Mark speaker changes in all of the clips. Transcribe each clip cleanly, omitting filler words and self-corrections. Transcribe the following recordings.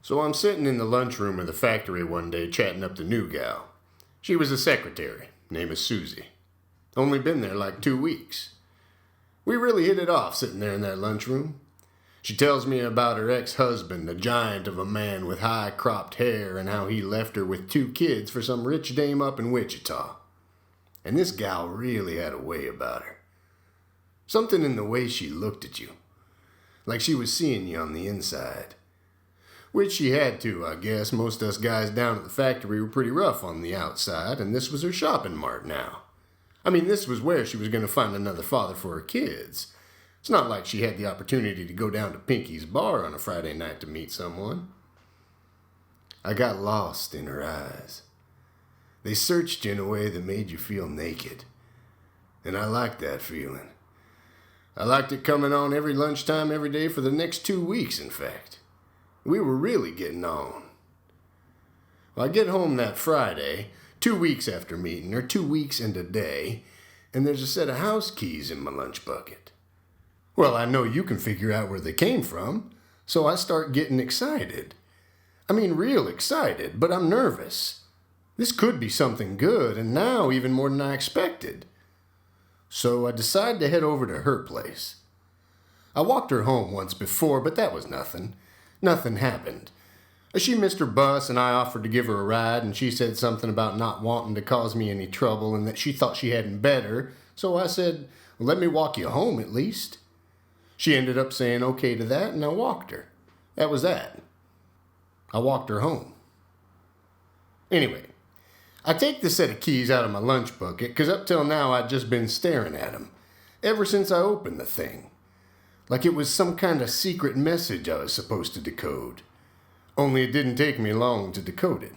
Speaker 1: So I'm sitting in the lunchroom of the factory one day chatting up the new gal. She was a secretary, name is Susie. Only been there like 2 weeks. We really hit it off sitting there in that lunchroom. She tells me about her ex-husband, a giant of a man with high cropped hair, and how he left her with 2 kids for some rich dame up in Wichita. And this gal really had a way about her. Something in the way she looked at you. Like she was seeing you on the inside. Which she had to, I guess. Most us guys down at the factory were pretty rough on the outside, and this was her shopping mart now. I mean, this was where she was going to find another father for her kids. It's not like she had the opportunity to go down to Pinky's bar on a Friday night to meet someone. I got lost in her eyes. They searched you in a way that made you feel naked. And I liked that feeling. I liked it coming on every lunchtime every day for the next 2 weeks, in fact. We were really getting on. Well, I get home that Friday, 2 weeks after meeting her, 2 weeks and a day, and there's a set of house keys in my lunch bucket. Well, I know you can figure out where they came from, so I start getting excited. I mean, real excited, but I'm nervous. This could be something good, and now even more than I expected. So I decide to head over to her place. I walked her home once before, but that was nothing. Nothing happened. She missed her bus, and I offered to give her a ride, and she said something about not wanting to cause me any trouble and that she thought she hadn't better, so I said, well, let me walk you home at least. She ended up saying okay to that, and I walked her. That was that. I walked her home. Anyway, I take the set of keys out of my lunch bucket, because up till now I'd just been staring at them, ever since I opened the thing. Like it was some kind of secret message I was supposed to decode. Only it didn't take me long to decode it.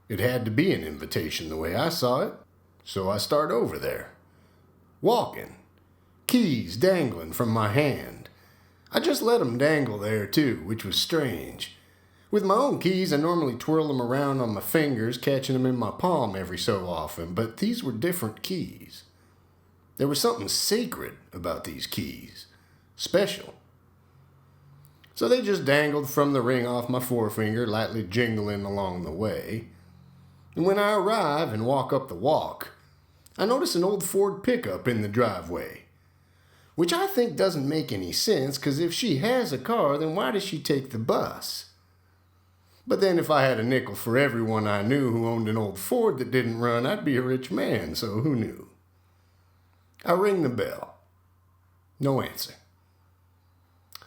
Speaker 1: It had to be an invitation the way I saw it, so I start over there. Walking. Keys dangling from my hand. I just let them dangle there too, which was strange. With my own keys, I normally twirl them around on my fingers, catching them in my palm every so often, but these were different keys. There was something sacred about these keys. Special. So they just dangled from the ring off my forefinger, lightly jingling along the way. And when I arrive and walk up the walk, I notice an old Ford pickup in the driveway. Which I think doesn't make any sense, because if she has a car, then why does she take the bus? But then if I had a nickel for everyone I knew who owned an old Ford that didn't run, I'd be a rich man, so who knew? I ring the bell. No answer.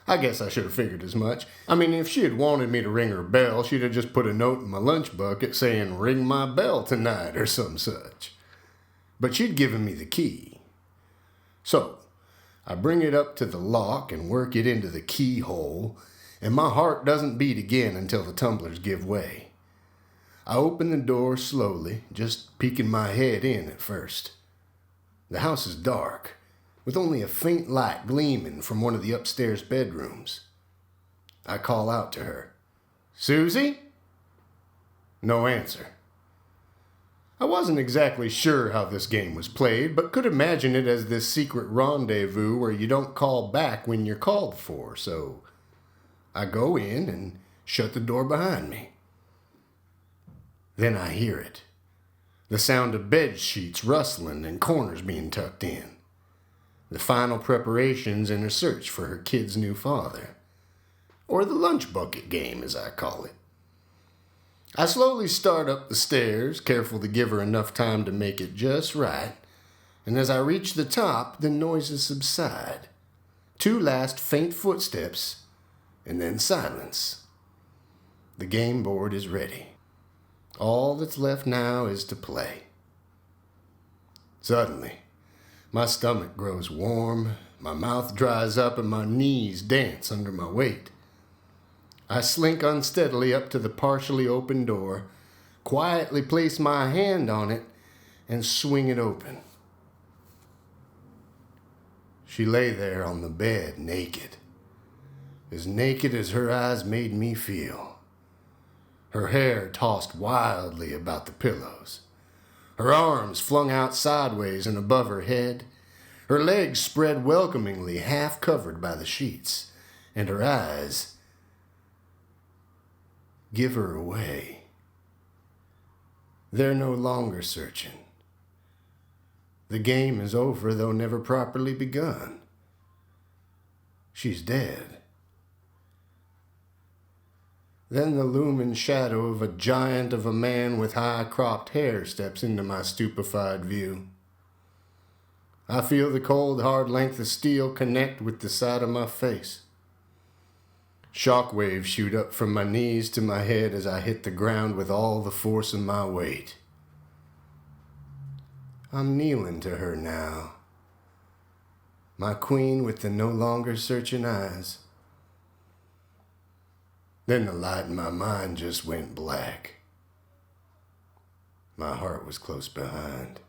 Speaker 1: I guess I should have figured as much. I mean, if she had wanted me to ring her bell, she'd have just put a note in my lunch bucket saying, ring my bell tonight, or some such. But she'd given me the key. So, I bring it up to the lock and work it into the keyhole, and my heart doesn't beat again until the tumblers give way. I open the door slowly, just peeking my head in at first. The house is dark, with only a faint light gleaming from one of the upstairs bedrooms. I call out to her, Susie? No answer. I wasn't exactly sure how this game was played, but could imagine it as this secret rendezvous where you don't call back when you're called for, so I go in and shut the door behind me. Then I hear it. The sound of bed sheets rustling and corners being tucked in. The final preparations in her search for her kid's new father. Or the lunch bucket game, as I call it. I slowly start up the stairs, careful to give her enough time to make it just right, and as I reach the top, the noises subside. 2 last faint footsteps, and then silence. The game board is ready. All that's left now is to play. Suddenly, my stomach grows warm, my mouth dries up, and my knees dance under my weight. I slink unsteadily up to the partially open door, quietly place my hand on it, and swing it open. She lay there on the bed, naked as her eyes made me feel. Her hair tossed wildly about the pillows, her arms flung out sideways and above her head, her legs spread welcomingly, half covered by the sheets, and her eyes... give her away. They're no longer searching. The game is over, though never properly begun. She's dead. Then the looming shadow of a giant of a man with high-cropped hair steps into my stupefied view. I feel the cold, hard length of steel connect with the side of my face. Shock waves shoot up from my knees to my head as I hit the ground with all the force of my weight. I'm kneeling to her now, my queen with the no longer searching eyes. Then the light in my mind just went black. My heart was close behind.